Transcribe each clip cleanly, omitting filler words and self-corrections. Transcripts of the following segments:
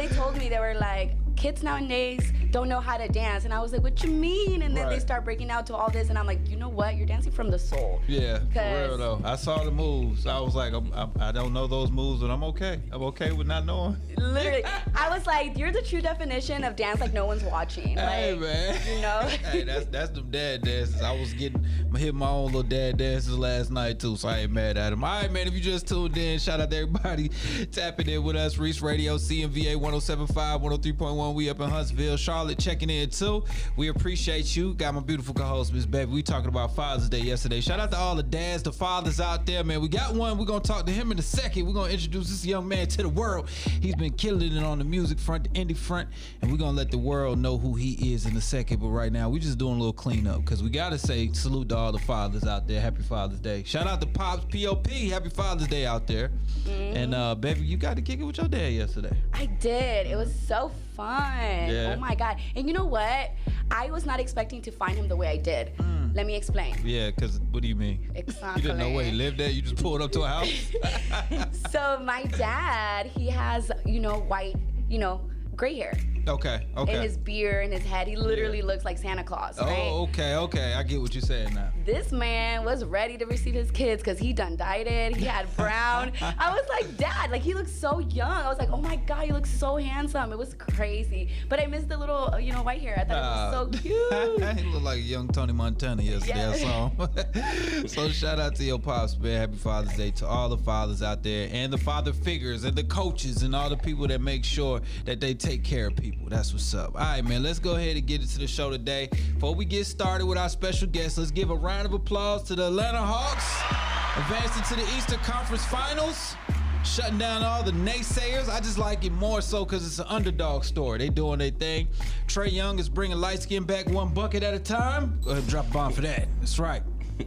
they told me, they were like, kids nowadays don't know how to dance. And I was like, what you mean? And then they start breaking out to all this. And I'm like, you know what? You're dancing from the soul. Yeah, for real though. I saw the moves. I was like, I don't know those moves, but I'm okay. I'm okay with not knowing. Literally. I was like, you're the true definition of dance like no one's watching. Hey, like, man. You know? Hey, that's them dad dances. I was hitting my own little dad dances last night too, so I ain't mad at him. All right, man, if you just tuned in, shout out to everybody tapping in with us. Reec Radio, CMVA 107.5, 103.1. We up in Huntsville. Charlotte checking in too. We appreciate you. Got my beautiful co-host, Miss Bevie. We talking about Father's Day yesterday. Shout out to all the dads, the fathers out there, man. We got one. We're going to talk to him in a second. We're going to introduce this young man to the world. He's been killing it on the music front, the indie front, and we're going to let the world know who he is in a second. But right now, we're just doing a little cleanup because we got to say salute to all the fathers out there. Happy Father's Day. Shout out to Pops POP. Happy Father's Day out there. And Bevie, you got to kick it with your dad yesterday. I did. It was so fun. Yeah. Oh my God. And you know what? I was not expecting to find him the way I did. Let me explain. Yeah, because what do you mean? Exactly. You didn't know where he lived at? You just pulled up to a house? So my dad, he has, white, gray hair. Okay. In his beard, in his head, he literally looks like Santa Claus, right? Oh, okay. I get what you're saying now. This man was ready to receive his kids because he done dyed. He had brown. I was like, Dad, like he looks so young. I was like, oh my God, he looks so handsome. It was crazy. But I missed the little, white hair. I thought it was so cute. He looked like a young Tony Montana yesterday. I saw him. So shout out to your pops, man. Happy Father's Day to all the fathers out there and the father figures and the coaches and all the people that make sure that they take care of people. That's what's up. All right, man, let's go ahead and get into the show today. Before we get started with our special guest, let's give a round of applause to the Atlanta Hawks, advancing to the Eastern Conference Finals, shutting down all the naysayers. I just like it more so because it's an underdog story. They doing their thing. Trae Young is bringing light skin back one bucket at a time. Go ahead and drop a bomb for that. That's right.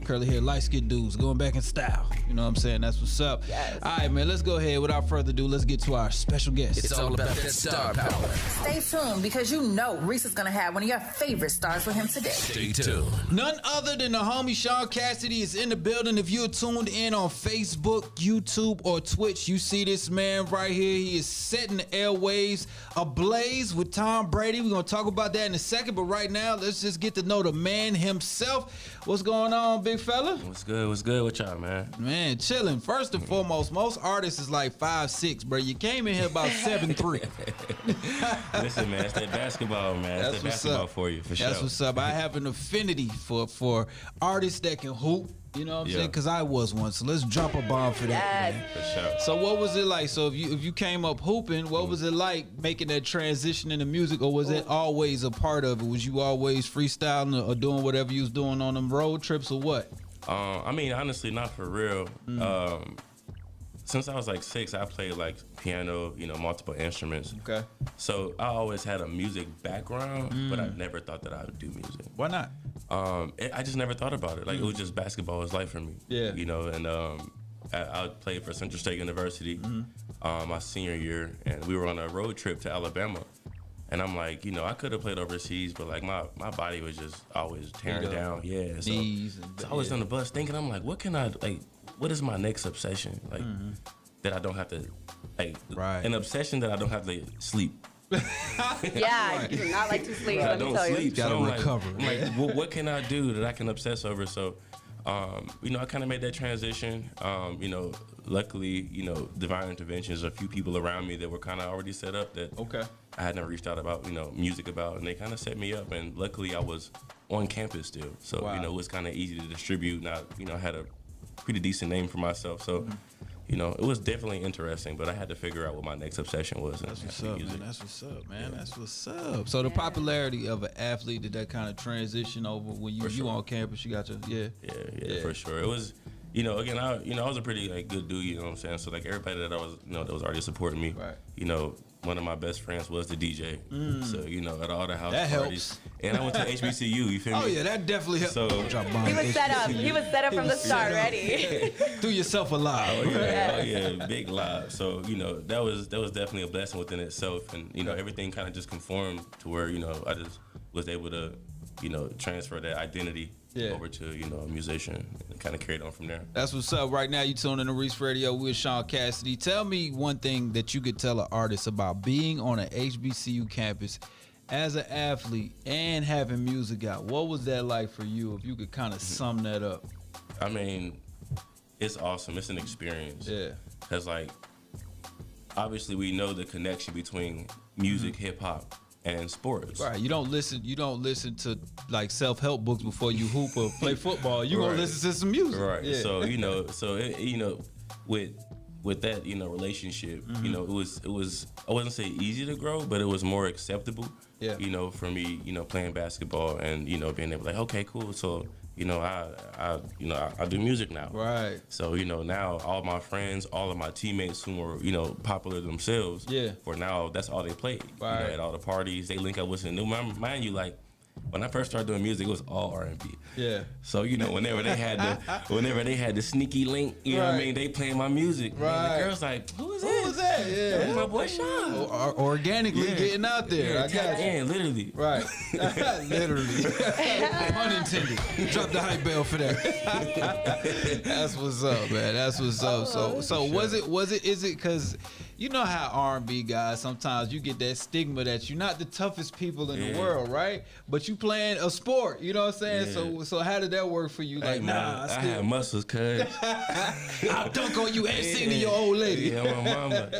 Curly hair, light skinned dudes going back in style. You know what I'm saying? That's what's up. Yes. All right, man, let's go ahead. Without further ado, let's get to our special guest. It's all about that star power. Stay tuned because you know Reec is going to have one of your favorite stars with him today. Stay tuned. None other than the homie Sean Cassidy is in the building. If you're tuned in on Facebook, YouTube, or Twitch, you see this man right here. He is setting the airwaves ablaze with Tom Brady. We're going to talk about that in a second, but right now, let's just get to know the man himself. What's going on, big fella? What's good with y'all, man? Man, chilling. First and foremost, most artists is like 5'6", bro. You came in here about 7'3". Listen, man, it's that basketball, man. That's that basketball for you, for sure. That's what's up. I have an affinity for artists that can hoop. You know what I'm saying? Because I was one. So let's drop a bomb for that, man. For sure. So what was it like? So if you came up hooping, what was it like making that transition into music, or was it always a part of it? Was you always freestyling or doing whatever you was doing on them road trips or what? I mean, honestly, not for real. Since I was like 6, I played like piano, multiple instruments. Okay. So I always had a music background, but I never thought that I would do music. Why not? I just never thought about it. Like it was just basketball was life for me. Yeah. And I played for Central State University my senior year, and we were on a road trip to Alabama. And I'm like, I could have played overseas, but like my body was just always tearing down. Yeah. So I was on the bus thinking, I'm like, what is my next obsession? Like that I don't have to, an obsession that I don't have to sleep. Yeah, you do not like to sleep. Let me tell you. Gotta recover. I'm like, what can I do that I can obsess over? So, I kind of made that transition. Luckily, divine interventions, a few people around me that were kind of already set up that I had never reached out about, music about, and they kind of set me up. And luckily, I was on campus still, so it was kind of easy to distribute. And I had a pretty decent name for myself, so. It was definitely interesting, but I had to figure out what my next obsession was. That's what's up, man. That's what's up, man. That's what's up. So the popularity of an athlete, did that kind of transition over when you on campus? You got your yeah, for sure. It was, again, I was a pretty good dude. You know what I'm saying? So like everybody that I was, that was already supporting me. Right. One of my best friends was the DJ. So at all the house parties. And I went to HBCU. You feel me? Oh yeah, that definitely helped. So he was set up. He was set up from the start, ready. Threw yourself a live. Oh yeah, big live. So that was definitely a blessing within itself, and everything kind of just conformed to where I just was able to transfer that identity over to a musician, and kind of carried on from there. That's what's up. Right now, you tuned in to Reec Radio with Sean Cassidy. Tell me one thing that you could tell an artist about being on an HBCU campus as an athlete and having music out. What was that like for you? If you could kind of sum that up. I mean, it's awesome. It's an experience. Yeah. Because, like, obviously we know the connection between music, hip hop, and sports. Right. You don't listen to like self-help books before you hoop or play football. You gonna listen to some music. Right. Yeah. So with that relationship, it was I wouldn't say easy to grow, but it was more acceptable. Yeah. For me, playing basketball and being able like, okay, cool. So I do music now. Right. So, now all my friends, all of my teammates who were, popular themselves, for now, that's all they played. Right. At all the parties, they link up with some new. Mind you, like, when I first started doing music, it was all R&B. Yeah. So, whenever they had the sneaky link, you know what I mean, they playing my music. Right. And the girls like, who is that? Yeah. That's my boy Sean. Organically getting out there. I got you. Yeah, literally. Right. Literally. Pun intended. Drop the hype bell for that. That's what's up, man. That's what's up. So is it because you know how R&B guys, sometimes you get that stigma that you're not the toughest people in the world, right? But you playing a sport, you know what I'm saying? Yeah. So how did that work for you? Hey, Like, man, I had muscles, cuz. I'll dunk on you and sing to your old lady. Yeah,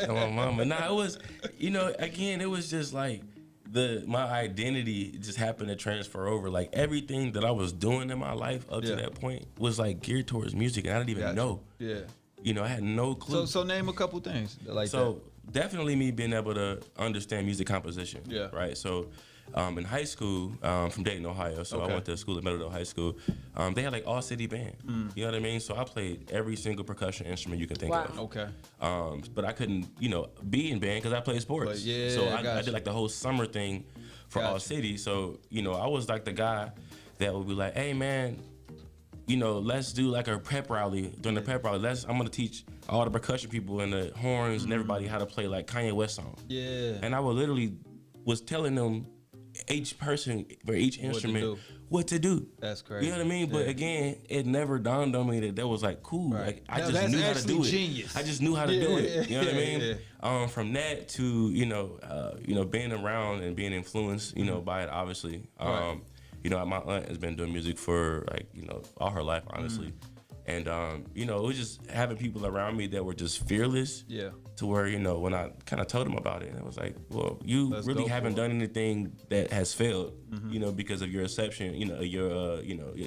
my mama. Nah, it was, again, it was just like my identity just happened to transfer over. Like everything that I was doing in my life up to that point was like geared towards music, and I didn't even know. Yeah. I had no clue. So name a couple things like that. So definitely me being able to understand music composition. Yeah. Right. So in high school, from Dayton, Ohio, so I went to school at Meadowdale High School. They had like all city band. You know what I mean? So I played every single percussion instrument you could think of. Okay. But I couldn't, be in band because I played sports. But so I did like the whole summer thing for all city. So I was like the guy that would be like, hey man, let's do like a pep rally. During the pep rally, I'm gonna teach all the percussion people and the horns and everybody how to play like Kanye West songs. Yeah. And I would literally was telling them each person for each instrument what to do. That's crazy. You know what I mean? But again, it never dawned on me that was like cool. Right. Like I just knew how to do genius. it. I just knew how to do it. You know what I mean? From that to being around and being influenced, by it, obviously. My aunt has been doing music for all her life, honestly. And it was just having people around me that were just fearless. Yeah. To where when I kind of told them about it, it was like, well, Let's really haven't done anything that has failed, because of your exception, your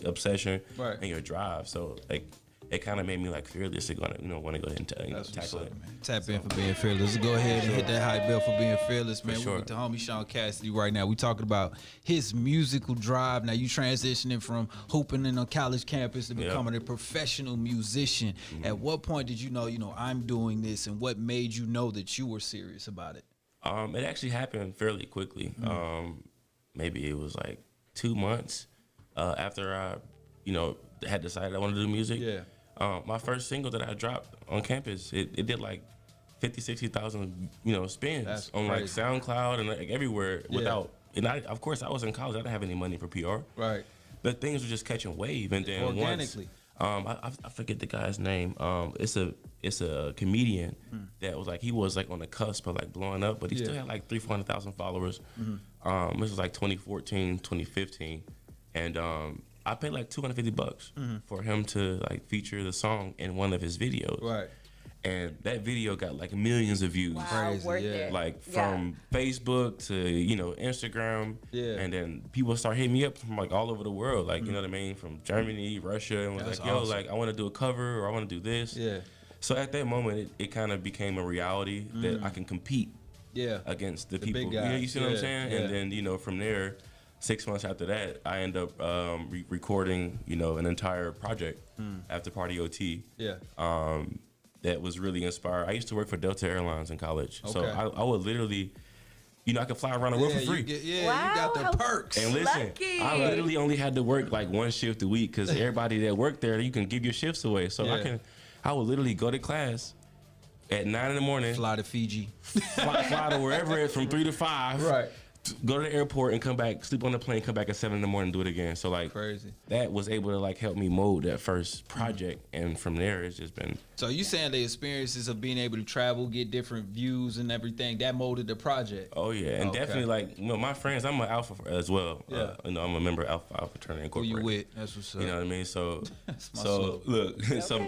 obsession and your drive. So like, it kind of made me like fearless to want to go ahead and tackle it. Man. Tap in for being fearless. Let's go ahead and hit that hype bell for being fearless, man. Sure. We're with the homie Sean Cassidy right now. We talking about his musical drive. Now you transitioning from hooping in a college campus to becoming a professional musician. At what point did you know, I'm doing this, and what made you know that you were serious about it? It actually happened fairly quickly. Maybe it was like 2 months after I, had decided I wanted to do music. Yeah. My first single that I dropped on campus, it did like 50,000-60,000, spins on like SoundCloud and like everywhere without. And of course, I was in college. I didn't have any money for PR. Right. But things were just catching wave, and then organically. I forget the guy's name. It's a comedian that was like he was like on the cusp of like blowing up, but he still had like 300,000 followers. This was like 2014, 2015, and I paid like $250 for him to like feature the song in one of his videos. Right. And that video got like millions of views. Wow, worth it. Like from Facebook to, Instagram. Yeah. And then people start hitting me up from like all over the world. Like, you know what I mean? From Germany, Russia. And was like, yo, like I want to do a cover or I want to do this. Yeah. So at that moment, it kind of became a reality that I can compete against the people. Big guys. You see what I'm saying? Yeah. And then, from there, 6 months after that, I end up recording, an entire project after Party OT. Yeah. That was really inspired. I used to work for Delta Airlines in college, so I would literally, I could fly around the world for free. You got the perks. And listen, lucky. I literally only had to work like one shift a week because everybody that worked there, you can give your shifts away. So I would literally go to class at 9 in the morning, fly to Fiji, fly to wherever it's from 3 to 5. Right. go to the airport and come back, sleep on the plane, come back at 7 a.m, do it again. So like crazy. That was able to like help me mold that first project, and from there it's just been. So you saying the experiences of being able to travel, get different views and everything, that molded the project? Oh yeah, and definitely like my friends. I'm an Alpha as well. Yeah. I'm a member of Alpha Fraternity Incorporated. Who you with? That's what's up. You know what I mean? So soul. look, so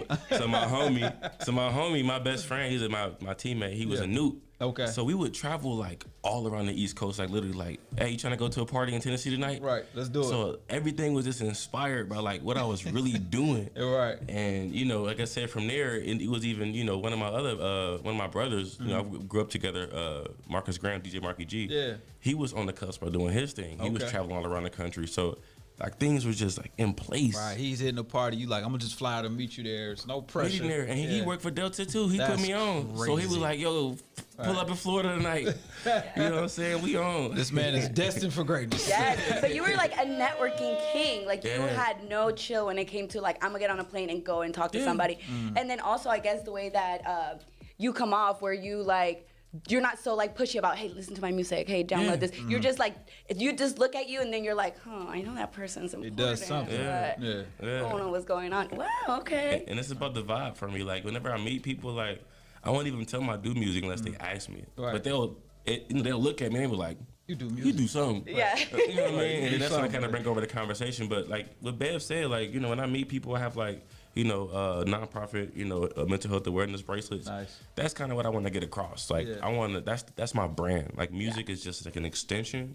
my homie, my best friend, he's my teammate. He was a Newt. Okay. So we would travel like all around the East Coast, like literally like, hey, you trying to go to a party in Tennessee tonight? Right, let's do it. So everything was just inspired by like what I was really doing. Right. And like I said, from there, it was even one of my brothers. I grew up together. Marcus Graham, DJ Marky G. Yeah. He was on the cusp of doing his thing. He was traveling all around the country. So like things were just like in place. Right, he's hitting a party. You like, I'm gonna just fly out and meet you there. It's no pressure. There. And he worked for Delta too. He put me on. Crazy. So he was like, yo, pull up in Florida tonight. You know what I'm saying? We on. This man is destined for greatness. Yes, but you were like a networking king. Like you had no chill when it came to like, I'm gonna get on a plane and go and talk to somebody. And then also, I guess the way that you come off, where you like, you're not so like pushy about, hey, listen to my music, hey, download this. You're just like, you just look at you and then you're like, I know that person's important. It does something. I don't know what's going on. Wow, okay. And it's about the vibe for me. Like whenever I meet people, like I won't even tell them I do music unless they ask me. Right. But they'll look at me and they be like, you do music. You do something. Yeah. You know what I mean? And that's when I kind of bring over the conversation. But like what Bev said, like, when I meet people, I have like, nonprofit, mental health awareness bracelets. Nice. That's kind of what I want to get across. Like I want to, that's my brand. Like music is just like an extension,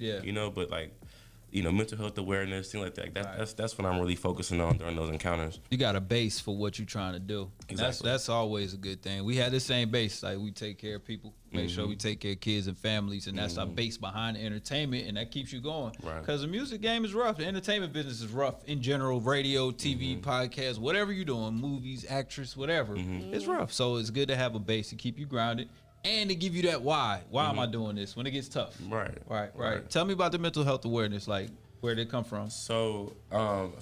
but like, mental health awareness, things like that. That's what I'm really focusing on during those encounters. You got a base for what you're trying to do. Exactly. That's always a good thing. We had the same base. Like we take care of people, make sure we take care of kids and families, and that's our base behind the entertainment, and that keeps you going. Right. Because the music game is rough. The entertainment business is rough in general. Radio, TV, podcasts, whatever you're doing, movies, actress, whatever, it's rough. So it's good to have a base to keep you grounded and to give you that why. Why am I doing this when it gets tough? Right. Tell me about the mental health awareness, like where did it come from? So I'm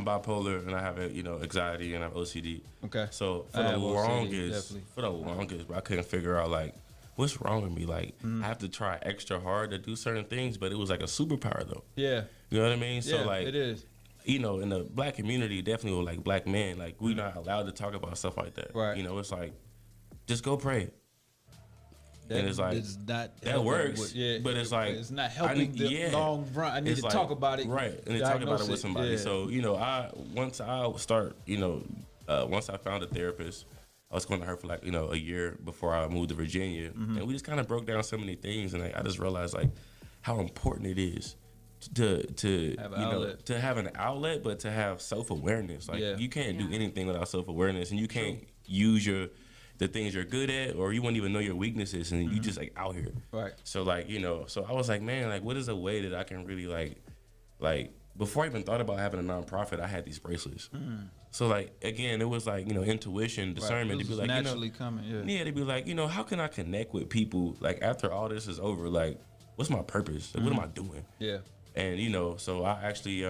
bipolar and I have anxiety and I have OCD. Okay. So for the longest, bro, I couldn't figure out like what's wrong with me. Like I have to try extra hard to do certain things, but it was like a superpower though. Yeah. You know what I mean? So like it is. In the black community, definitely with like black men, like we're not allowed to talk about stuff like that. Right. It's like just go pray. And it's like that works, but it's like it's not helping the long run. I need to talk about it, right? And then talk about it with somebody. So once I found a therapist, I was going to her for like a year before I moved to Virginia, and we just kind of broke down so many things, and I just realized like how important it is to have an outlet, but to have self-awareness. Like you can't do anything without self-awareness, and you can't use the things you're good at, or you won't even know your weaknesses, and you just like out here. Right. So like, so I was like, man, like what is a way that I can really like before I even thought about having a nonprofit, I had these bracelets. So like, again, it was like, intuition, discernment. Right. To be like, naturally coming, to be like, how can I connect with people? Like after all this is over, like what's my purpose? Like, what am I doing? Yeah. And, so I actually,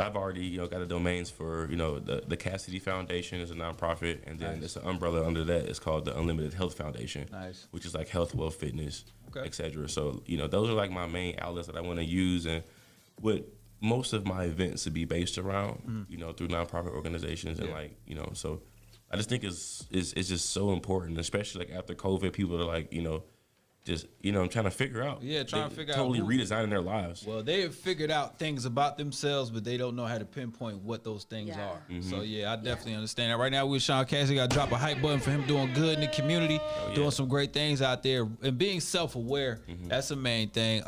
I've already got the domains for the Cassidy Foundation is a nonprofit, and then it's an umbrella under that. It's called the Unlimited Health Foundation, which is like health, wealth, fitness, etc. So those are like my main outlets that I want to use, and what most of my events to be based around, through nonprofit organizations, and like so I just think it's just so important, especially like after COVID, people are like just I'm trying to figure out. Yeah, trying to figure totally out redesigning their lives. Well, they have figured out things about themselves, but they don't know how to pinpoint what those things are. So I definitely understand that. Right now, with Sean Cassidy, got to drop a hype button for him doing good in the community, doing some great things out there, and being self-aware. That's the main thing.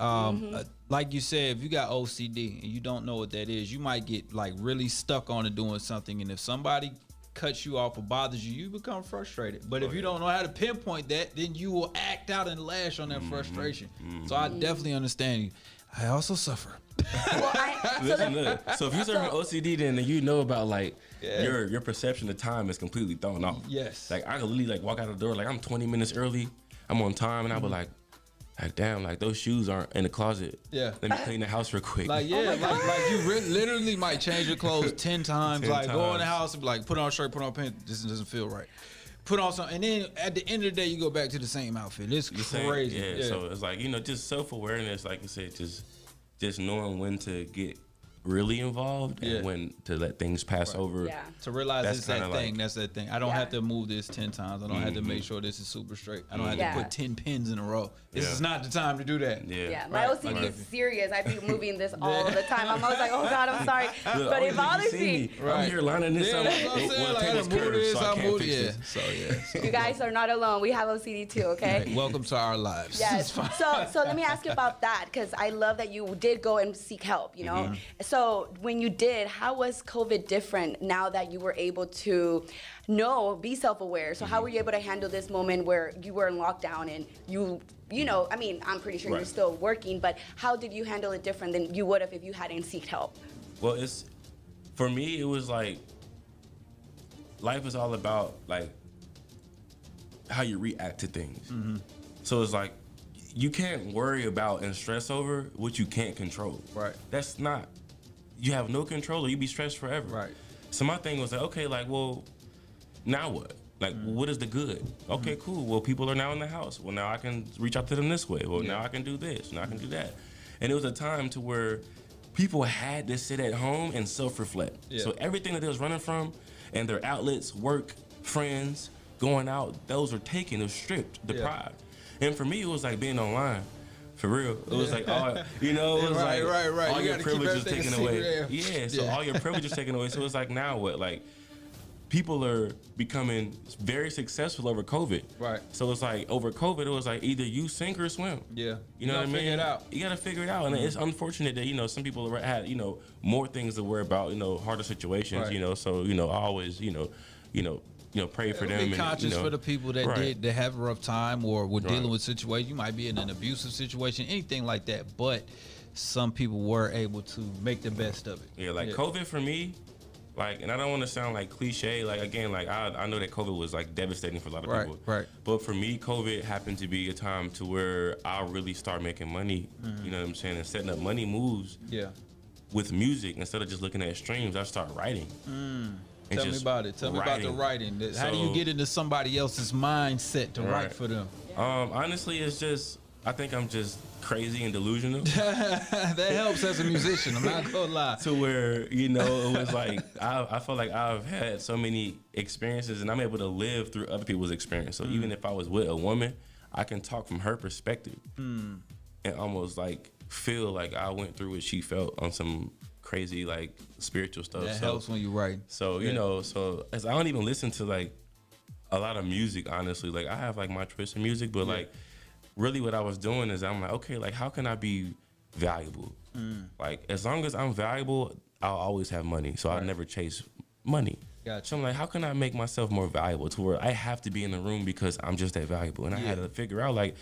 Like you said, if you got OCD and you don't know what that is, you might get like really stuck on it doing something, and if somebody cuts you off or bothers you, you become frustrated. But if you don't know how to pinpoint that, then you will act out and lash on that frustration. So I definitely understand you. I also suffer. So if you're serving OCD, then you know about like your perception of time is completely thrown off. Yes. Like I could literally like walk out the door like I'm 20 minutes early, I'm on time, and I'll be like damn, like those shoes aren't in the closet. Yeah. Let me clean the house real quick. Like, like you literally might change your clothes 10 times. 10 like, go in the times. house and be like, put on a shirt, put on pants. This doesn't feel right. put on something, and then at the end of the day, you go back to the same outfit. It's crazy. Yeah, so it's like, just self-awareness, like I said, just knowing when to get really involved and when to let things pass over. Yeah. To realize it's that thing. Like, That's that thing. I don't have to move this 10 times. I don't have to make sure this is super straight. I don't have to put 10 pins in a row. This is not the time to do that. Yeah. My OCD is serious. I be moving this all the time. I'm always like, oh God, I'm sorry. But it bothers me. I'm here lining this up. You guys are not alone. We have OCD too, okay? Right. Welcome to our lives. Yes. So let me ask you about that, because I love that you did go and seek help, So when you did, how was COVID different now that you were able to be self-aware? So how were you able to handle this moment where you were in lockdown and I mean, I'm pretty sure you're still working, but how did you handle it different than you would have if you hadn't seeked help? Well, for me, it was like, life is all about like how you react to things. So it's like, you can't worry about and stress over what you can't control. Right. That's not, you have no control or you be stressed forever. Right. So my thing was like, okay, like, well, now what? Like, what is the good? Okay, cool. Well, people are now in the house. Well, now I can reach out to them this way. Well, now I can do this. Now I can do that. And it was a time to where people had to sit at home and self-reflect. Yeah. So everything that they was running from and their outlets, work, friends, going out, those were taken, it was stripped, deprived. And for me, it was like being online. For real. It was like, all, it was like all your privileges taken away. So all your privileges taken away. So it's like, now what? Like, people are becoming very successful over COVID. Right. So it's like, over COVID, it was like, either you sink or swim. Yeah. You know what I mean? Figure it out. You gotta figure it out. And it's unfortunate that, some people had, more things to worry about, harder situations, so, I always, pray for them. Be conscious for the people that that have a rough time or were dealing with situations. You might be in an abusive situation, anything like that. But some people were able to make the best of it. Yeah, like COVID for me, like, and I don't want to sound like cliche. Like, again, like I know that COVID was like devastating for a lot of people. Right. But for me, COVID happened to be a time to where I really start making money. You know what I'm saying? And setting up money moves. Yeah. With music, instead of just looking at streams, I start writing. Tell me about it. Tell me about the writing. How do you get into somebody else's mindset to write for them? Honestly, it's just, I think I'm just crazy and delusional. That helps as a musician, I'm not gonna lie. To where, it was like, I feel like I've had so many experiences and I'm able to live through other people's experience. So even if I was with a woman, I can talk from her perspective and almost like feel like I went through what she felt on some crazy like spiritual stuff. That helps when you write. So so as I don't even listen to like a lot of music, honestly. Like, I have like my choice of music, but like really what I was doing is I'm like, okay, like how can I be valuable? Like, as long as I'm valuable, I'll always have money. So I never chase money. Gotcha. So I'm like, how can I make myself more valuable to where I have to be in the room because I'm just that valuable? And I had to figure out, like,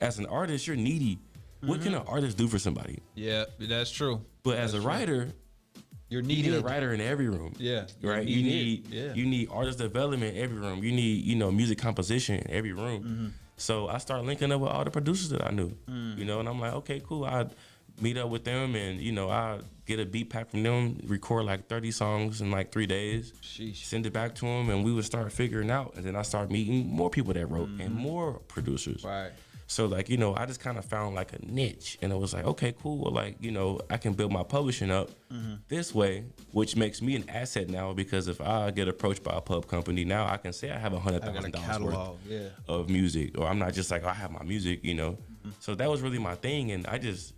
as an artist, you're needy. What can an artist do for somebody? Yeah, that's true. But as a writer, you're needed. You need a writer in every room. Yeah. Right? You need artist development in every room. You need, music composition in every room. So I started linking up with all the producers that I knew. And I'm like, okay, cool. I'd meet up with them and, I get a beat pack from them, record like 30 songs in like 3 days, send it back to them, and we would start figuring out. And then I started meeting more people that wrote and more producers. Right. So, like, I just kind of found, like, a niche. And it was like, okay, cool. Well, like, I can build my publishing up this way, which makes me an asset now because if I get approached by a pub company, now I can say I have $100,000 worth of music. Or I'm not just like, I have my music, So that was really my thing. And I just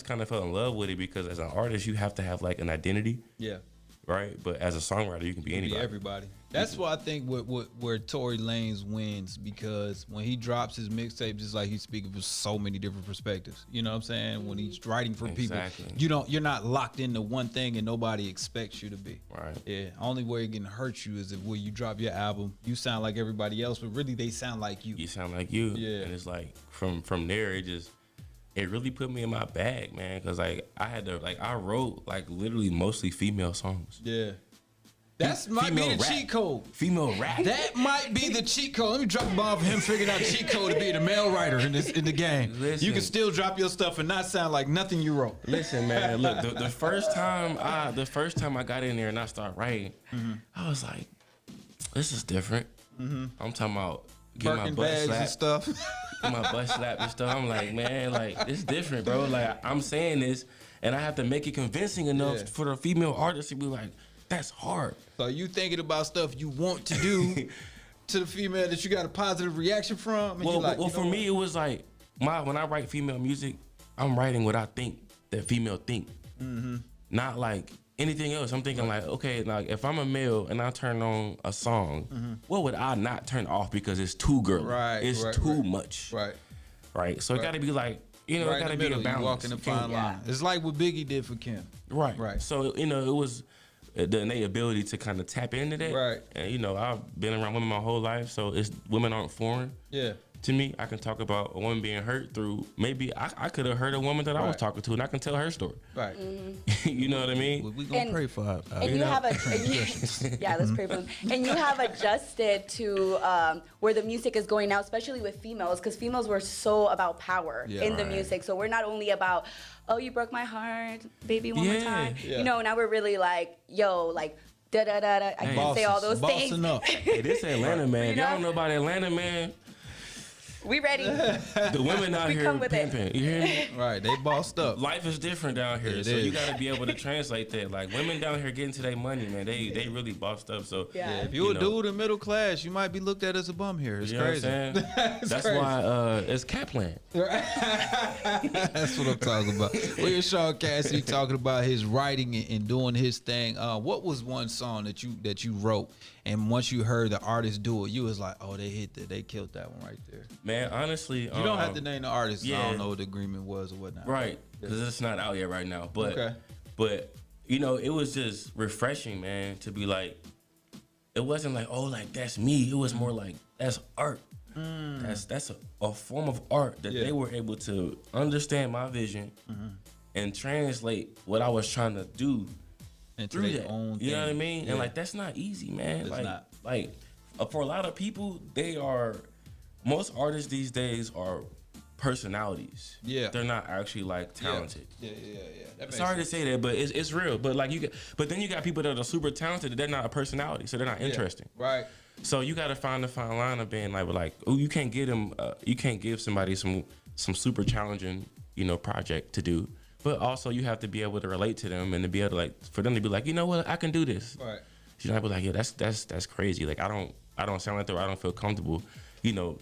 kind of fell in love with it because as an artist, you have to have, like, an identity. Yeah. Right? But as a songwriter, you can be anybody. Everybody. That's why I think where Tory Lanez wins, because when he drops his mixtape, just like he's speaking from so many different perspectives. You know what I'm saying? When he's writing for people, you're not locked into one thing and nobody expects you to be. Right. Yeah. Only way it can hurt you is if when you drop your album, you sound like everybody else, but really they sound like you. You sound like you. Yeah. And it's like from there, it really put me in my bag, man, because like I wrote like literally mostly female songs. Yeah. That might be the cheat code. Female rap. That might be the cheat code. Let me drop a bomb for him figuring out cheat code to be the male writer in the game. Listen, you can still drop your stuff and not sound like nothing you wrote. Listen, man, look, the first time I got in there and I started writing, I was like, this is different. I'm talking about get my Birkin butt bags slapped and stuff. Get my butt slapped and stuff. I'm like, man, like it's different, bro. Like I'm saying this, and I have to make it convincing enough for the female artist to be like, that's hard. So you thinking about stuff you want to do to the female that you got a positive reaction from? And Well, for me, it was like when I write female music, I'm writing what I think that female think, not like anything else. I'm thinking like, okay, like if I'm a male and I turn on a song, what would I not turn off because it's too girly? It's too much. Right. So it got to be like, you know, it got to be a balance. You walking the fine line. It's like what Biggie did for Kim. Right. So, you know, it was the innate ability to kind of tap into that. Right. And, you know, I've been around women my whole life, so women aren't foreign. Yeah. To me, I can talk about a woman being hurt through maybe I could have hurt a woman that I was talking to, and I can tell her story. Right. You know what I mean? We gonna pray for her. And you have let's pray for them. And you have adjusted to where the music is going now, especially with females, because females were so about power in the music. So we're not only about, oh, you broke my heart, baby, one more time. Yeah. You know, now we're really like, yo, like, da da da da. I can't say all those things. Up. Hey, this Atlanta, man. If y'all don't know about Atlanta, man. We ready. The women out here pimping. You hear me? Right, they bossed up. Life is different down here, so you got to be able to translate that. Like women down here getting to their money, man. They really bossed up. So if you're a dude in middle class, you might be looked at as a bum here. It's crazy. That's crazy. Why it's Kaplan. That's what I'm talking about. We hear Sean Cassidy talking about his writing and doing his thing. What was one song that you wrote, and once you heard the artist do it, you was like, oh, they killed that one right there. Man, honestly, you don't have to name the artist. I don't know what the agreement was or whatnot. Right, because it's not out yet right now. But you know, it was just refreshing, man, to be like, it wasn't like, oh, like that's me. It was more like that's art. That's a form of art that they were able to understand my vision and translate what I was trying to do into through their that. own thing. You know what I mean? And like that's not easy, man. It's not. Like for a lot of people, most artists these days are personalities. Yeah. They're not actually like talented. Yeah. Sorry to say that, but it's real. But like but then you got people that are super talented, they're not a personality, so they're not interesting. Right. So you got to find the fine line of being like, oh, you can't get them. You can't give somebody some super challenging, you know, project to do. But also you have to be able to relate to them and to be able to like for them to be like, you know what, I can do this. Right. You know, I be like, yeah, that's crazy. Like I don't sound like that, or I don't feel comfortable, you know,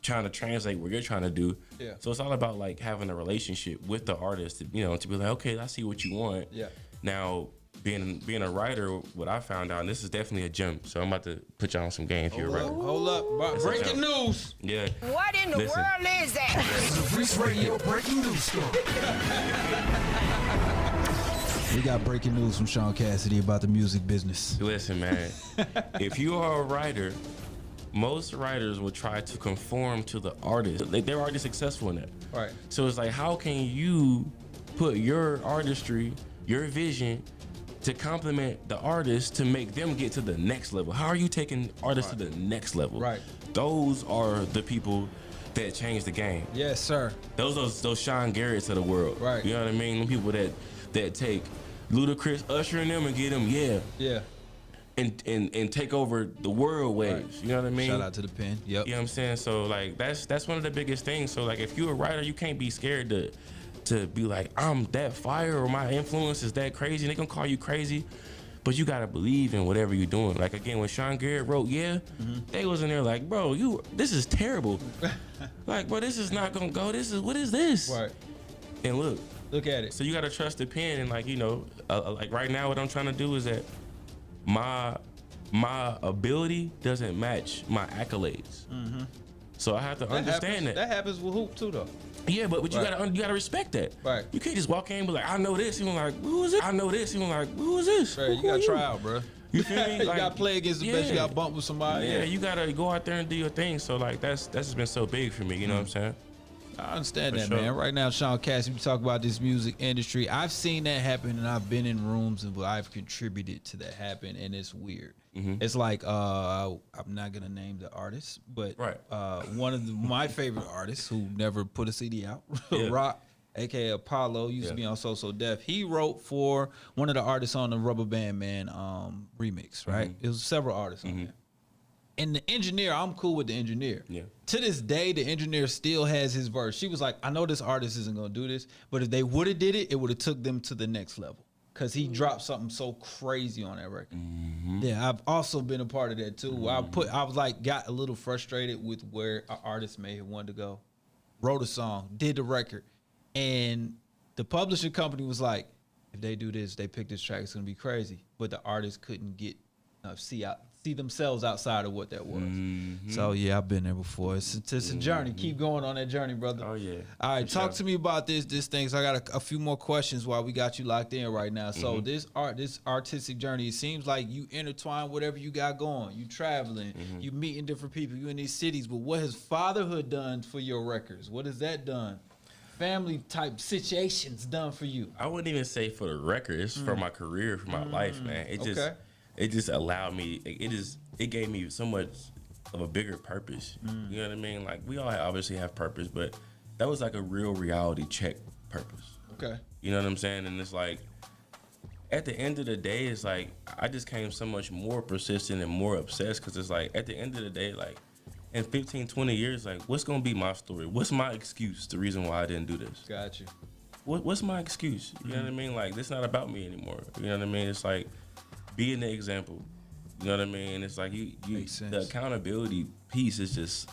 trying to translate what you're trying to do. Yeah. So it's all about like having a relationship with the artist, you know, to be like, okay, I see what you want. Yeah. Now being a writer, what I found out, and this is definitely a gem. So I'm about to put y'all on some game if you're a writer. Hold up. Breaking news. Yeah. What in the world is that? Reec Radio breaking news story. We got breaking news from Sean Cassidy about the music business. Listen, man. If you are a writer, most writers will try to conform to the artist. They're already successful in that. Right. So it's like, how can you put your artistry, your vision, to complement the artist to make them get to the next level? How are you taking artists to the next level? Right. Those are the people that change the game. Yes, sir. Those Sean Garretts of the world. Right. You know what I mean? The people that take Ludacris, Usher in them and get them, and take over the world waves. Right. You know what I mean? Shout out to the pen. Yep. You know what I'm saying? So like that's one of the biggest things. So like if you're a writer, you can't be scared to be like, I'm that fire or my influence is that crazy. And they gonna call you crazy, but you gotta believe in whatever you're doing. Like again, when Sean Garrett wrote they was in there like, bro, this is terrible. Like, bro, this is not gonna go. What is this? Right. And look at it. So you gotta trust the pen, and like, you know, like right now what I'm trying to do is that my ability doesn't match my accolades. So I have to understand that. That happens with hoop too, though. Yeah, but you gotta respect that. Right. You can't just walk in and be like, I know this. You like, who is it? I know this. You like, who is this? Right, you gotta try out, bro. You feel me? You gotta play against the best. You gotta bump with somebody. Yeah, you gotta go out there and do your thing. So like that's just been so big for me. You know what I'm saying? I understand that, man. Right now, Sean Cassidy, we talk about this music industry. I've seen that happen, and I've been in rooms and I've contributed to that happen, and it's weird. It's like I'm not gonna name the artist, but one of my favorite artists who never put a CD out, Rock, aka Apollo, used to be on So Def. He wrote for one of the artists on the Rubber Band Man remix, right? It was several artists on there. And the engineer, I'm cool with the engineer. Yeah. To this day, the engineer still has his verse. She was like, I know this artist isn't gonna do this, but if they would have did it, it would have took them to the next level. Cause he dropped something so crazy on that record. Mm-hmm. Yeah, I've also been a part of that too. Mm-hmm. I was like, got a little frustrated with where an artist may have wanted to go. Wrote a song, did the record, and the publishing company was like, if they do this, they pick this track, it's gonna be crazy. But the artist couldn't get see themselves outside of what that was. Mm-hmm. So yeah, I've been there before. It's a journey. Keep going on that journey, brother. Oh yeah. All right, talk to me about this thing. So I got a few more questions while we got you locked in right now. So this artistic journey, it seems like you intertwine whatever you got going. You traveling, you meeting different people, you in these cities. But what has fatherhood done for your records? What has that done? Family type situations done for you? I wouldn't even say for the record. It's for my career, for my life, man. It just allowed me. It gave me so much of a bigger purpose. You know what I mean? Like we all obviously have purpose, but that was like a real reality check purpose. Okay. You know what I'm saying? And it's like at the end of the day, it's like I just came so much more persistent and more obsessed because it's like at the end of the day, like in 15, 20 years, like what's gonna be my story? What's my excuse? The reason why I didn't do this? Got you. What's my excuse? You know what I mean? Like this not about me anymore. You know what I mean? It's like being the example, you know what I mean? It's like you the accountability piece is just,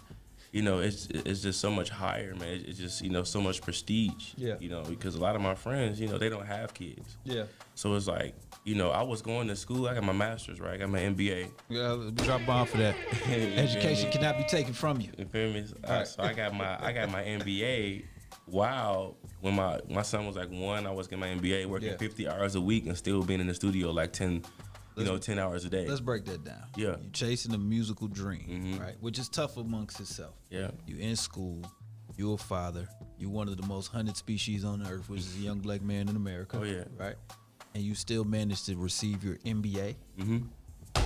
it's just so much higher, man. It's just, so much prestige, because a lot of my friends, they don't have kids. Yeah. So it's like, I was going to school. I got my master's, right? I got my MBA. Yeah, drop bomb for that. Education cannot be taken from you. You feel me? So I got my MBA. Wow. When my son was like 1, I was getting my MBA, working 50 hours a week and still being in the studio like 10 hours a day. Let's break that down. Yeah. You chasing a musical dream, right? Which is tough amongst itself. Yeah. You in school, you a father, you one of the most hunted species on earth, which is a young black man in America. Oh yeah. Right? And you still managed to receive your MBA. Mm-hmm.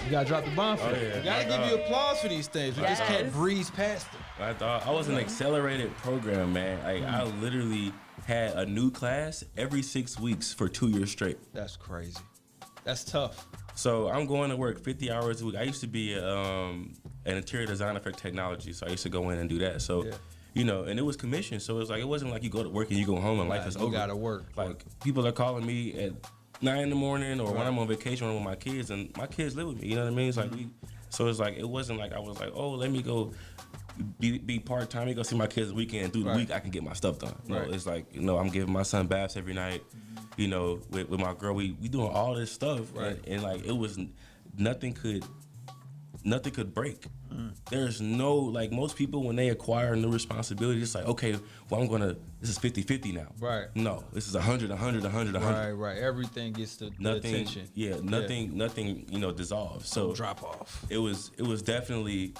You gotta drop the bomb for it. You gotta give you applause for these things. We just can't breeze past them. I was an accelerated program, man. Like I literally had a new class every 6 weeks for 2 years straight. That's crazy. That's tough. So I'm going to work 50 hours a week. I used to be an interior designer for technology, so I used to go in and do that. So, and it was commission. So it's like it wasn't like you go to work and you go home and life is over. You gotta work. Like people are calling me at 9 in the morning or when I'm on vacation with my kids, and my kids live with me. You know what I mean? It's like so it's like it wasn't like I was like, oh, let me go be part time. Go see my kids the weekend. Through the week, I can get my stuff done. No, it's like I'm giving my son baths every night. With my girl, we doing all this stuff, and like it was nothing could break. There's no, like most people when they acquire a new responsibility, it's like, okay, well this is 50-50 now. Right. No, this is 100. Right. Everything gets the attention. Yeah, nothing, dissolves. So drop off. It was definitely,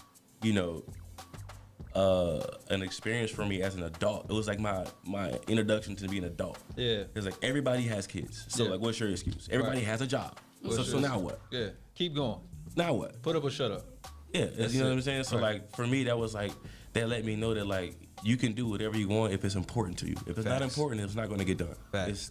an experience for me as an adult. It was like my introduction to being an adult. Yeah. It's like everybody has kids. So like what's your excuse? Everybody has a job. So now what? Yeah. Keep going. Now what? Put up or shut up. Yeah. You know what I'm saying? So like for me that was like that let me know that like you can do whatever you want if it's important to you. If it's not important, it's not going to get done. It's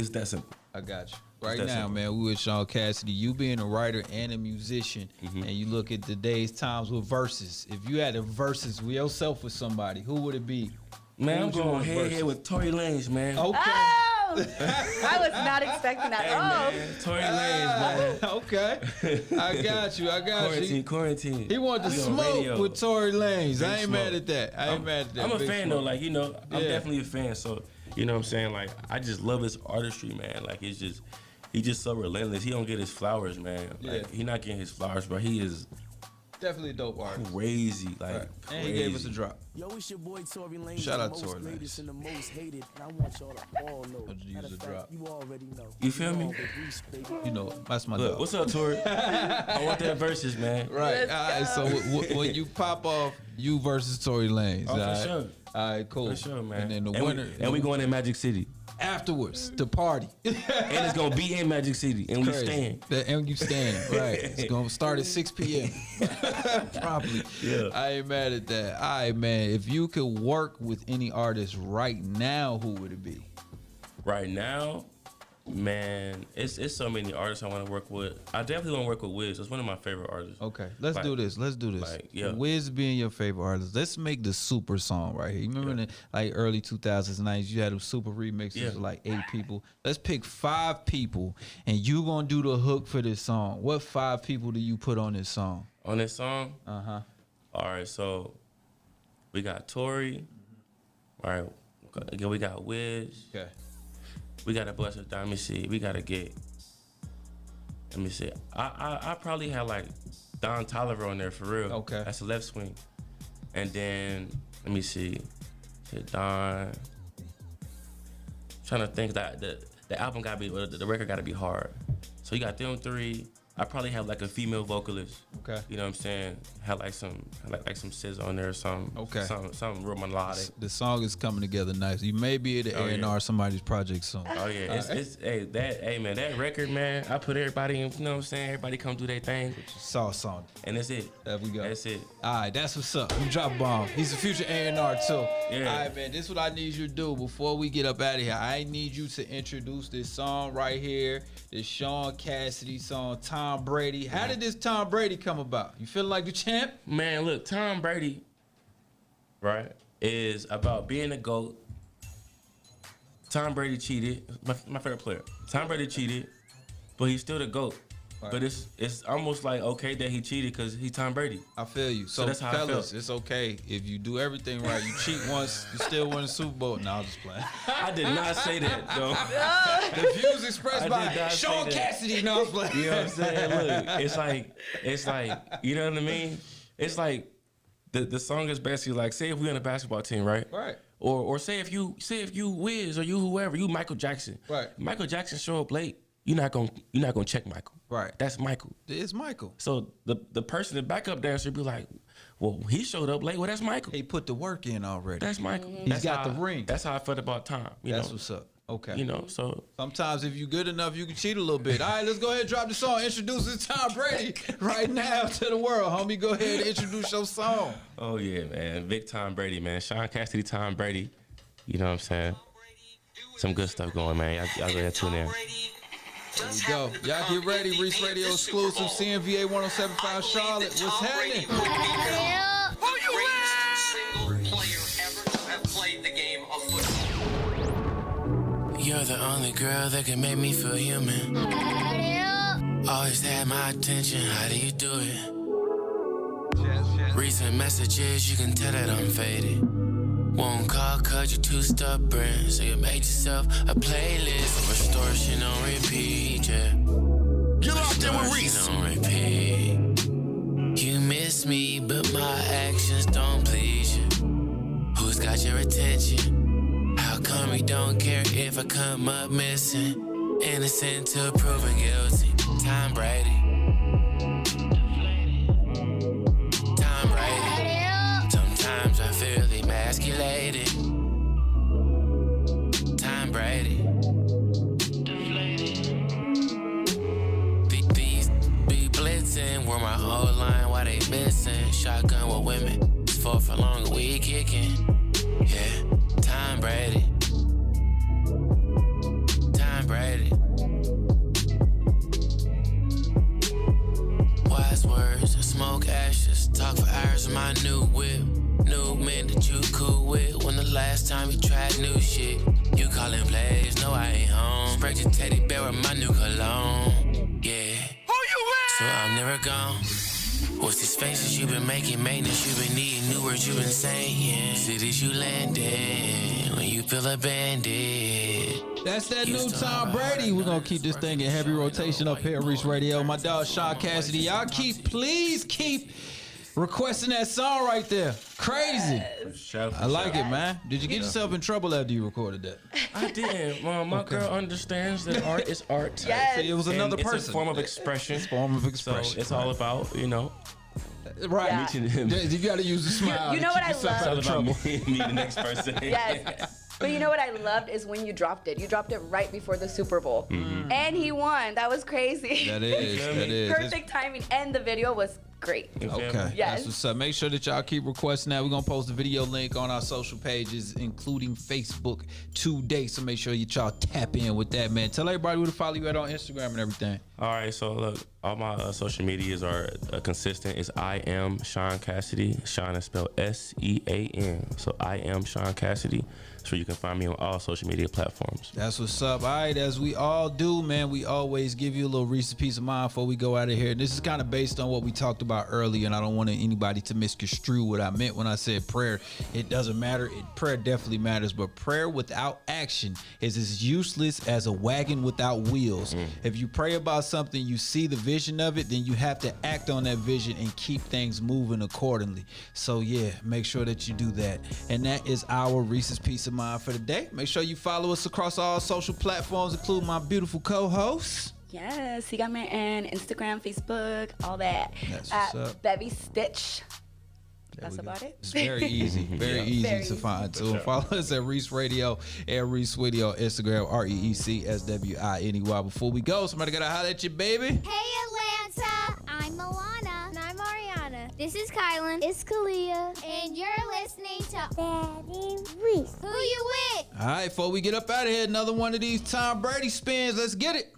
that simple. I got you. Right now, man, we with Sean Cassidy. You being a writer and a musician, and you look at today's times with verses. If you had a verses with yourself with somebody, who would it be? Man, I'm going head with Tory Lanez, man. Okay. Oh! I was not expecting that. Man, Tory Lanez, man. Okay. I got you. Quarantine. He wanted to smoke with Tory Lanez. I ain't mad at that. I'm a fan, though. Like, I'm definitely a fan. So, you know what I'm saying? Like, I just love his artistry, man. Like, he's just so relentless. He don't get his flowers, man. Like, he not getting his flowers, but he is definitely a dope artist. Crazy, like and crazy. he gave us a drop. Yo, it's your boy Tory Lanez. Shout out Tory Lanez. And the most hated, and I want y'all to all know. Use a drop. You already know. You feel me? That's my dog. What's up, Tory? I want that versus, man. Right. All right. So when you pop off, you versus Tory Lanez. Oh, for sure. All right, cool. For sure, man. And then the winner. And we going in Magic City. Afterwards, to party. And it's going to be in Magic City. And Crazy. We stand. And you stand, right. It's going to start at 6 p.m. Probably. Yeah. I ain't mad at that. All right, man. If you could work with any artist right now, who would it be? Right now? Man, it's so many artists I want to work with. I definitely want to work with Wiz. It's one of my favorite artists. Okay, let's do this. Like, yeah. Wiz being your favorite artist, let's make the super song right here. You remember in the like early 2000s, 90s, you had them super remixes with like 8 people. Let's pick 5 people, and you gonna do the hook for this song. What 5 people do you put on this song? On this song? All right, so we got Tory. All right, again we got Wiz. Okay. We gotta bless it. Let me see. We gotta get. Let me see. I probably had like Don Toliver on there for real. Okay. That's the left swing. And then let me see. Don. Trying to think that the album gotta be, the record gotta be hard. So you got them 3. I probably have like a female vocalist. Okay. You know what I'm saying? Have like some SZA on there or something. Okay. Something real melodic. The song is coming together nice. You may be at the A&R somebody's project soon. Oh yeah, hey man, that record, man. I put everybody in. You know what I'm saying? Everybody come do their thing. Sauce on it. And that's it. There we go. That's it. All right, that's what's up. You drop a bomb. He's a future A&R too. Yeah. All right, man. This is what I need you to do before we get up out of here. I need you to introduce this song right here. This Sean Cassidy song, Tom Brady. How did this Tom Brady come about? You feeling like the champ? Man, look, Tom Brady, right, is about being a GOAT. Tom Brady cheated. My favorite player. Tom Brady cheated, but he's still the GOAT. Right. But it's almost like okay that he cheated because he's Tom Brady. I feel you. So that's how fellas, it's okay if you do everything right. You cheat once, you still win the Super Bowl. No, I'm just playing. I did not say that, though. The views expressed by Sean Cassidy. No, I'm playing. You know what I'm saying? Look, it's like, you know what I mean? It's like the song is basically like, say if we're on a basketball team, right? Right. Or say if you Wiz or you whoever, you Michael Jackson. Right. Michael Jackson show up late. You're not gonna check Michael. Right. That's Michael. It's Michael. So the person, the backup dancer, be like, well, he showed up late. Well, that's Michael. He put the work in already. That's Michael. He's got the ring. That's how I felt about Tom. That's what's up. Okay. You know, so sometimes if you're good enough, you can cheat a little bit. All right, let's go ahead and drop the song. Introduce this Tom Brady right now to the world, homie. Go ahead and introduce your song. Oh yeah, man. Big Tom Brady, man. Sean Cassidy, Tom Brady. You know what I'm saying? Some good stuff going, man. Y'all go ahead and tune in. There we go. Y'all get ready. Reec Radio exclusive, CMVA 107.5 Charlotte. What's happening? Who you single player ever to have played the game of football. You're the only girl that can make me feel human. Always had my attention. How do you do it? Recent messages, you can tell that I'm faded. Won't call cause you're too stubborn. So you made yourself a playlist of extortion on repeat, yeah. You're out there with Reece. On repeat. You miss me, but my actions don't please you. Who's got your attention? How come you don't care if I come up missing? Innocent till proven guilty. Tom Brady. Tom Brady. Sometimes I feel emasculated. Tom Brady. These be blitzing, were my whole line, why they missing? Shotgun with women, it's 4 for longer, we kicking. Yeah, Tom Brady. Tom Brady. Wise words, smoke ashes, talk for hours in my new whip. New men that you cool with. When the last time you tried new shit? You callin' plays, no I ain't home. Sprayed your teddy bear with my new cologne. Yeah. Who you with? So I'm never gone. What's these faces you been making? Maintenance you been needing, new words you been saying. Cities you landing when you feel abandoned. That's that new Tom Brady. We're gonna keep this thing in heavy rotation up here at Reec Radio. My dog Sean Cassidy. Y'all please keep requesting that song right there. Crazy. I like it, man. Did you get yourself in trouble after you recorded that? I did. My girl understands that art is art. Yes. See, it was another person. It's a form of expression. It's a form of expression. So it's all about, you know. Right. Yeah. You got to use the smile. You know what I It's all love? about me, the next person. Yes. But you know what I loved is when you dropped it. You dropped it right before the Super Bowl. And he won. That was crazy. That is. Perfect timing. And the video was great. Okay. Yes. That's what's up. Make sure that y'all keep requesting that. We're going to post a video link on our social pages, including Facebook today. So make sure y'all tap in with that, man. Tell everybody where to follow you at on Instagram and everything. All right, so look, all my social medias are consistent. It's I am Sean Cassidy. Sean is spelled S-E-A-N. So I am Sean Cassidy. So you can find me on all social media platforms. That's what's up. All right, as we all do, man, we always give you a little Reese's Peace of Mind before we go out of here. And this is kind of based on what we talked about earlier, and I don't want anybody to misconstrue what I meant when I said prayer. It doesn't matter. Prayer definitely matters, but prayer without action is as useless as a wagon without wheels. If you pray about something, you see the vision of it, then you have to act on that vision and keep things moving accordingly. So yeah, make sure that you do that. And that is our Reese's Peace of Mind for the day. Make sure you follow us across all social platforms, including my beautiful co-hosts. Yes, you got me on Instagram, Facebook, all that. That's at what's up. Bevie Stitch. That's about it. It's very easy, very easy to find too. Sure. Follow us at Reec Radio and Reec Swiney on Instagram, REECSWINEY. Before we go, somebody gotta holler at you, baby. Hey Atlanta, I'm Milana. And I'm Ariana. This is Kylan. It's Kalia. And you're listening to Daddy Reec. Who you with? All right, before we get up out of here, another one of these Tom Brady spins. Let's get it.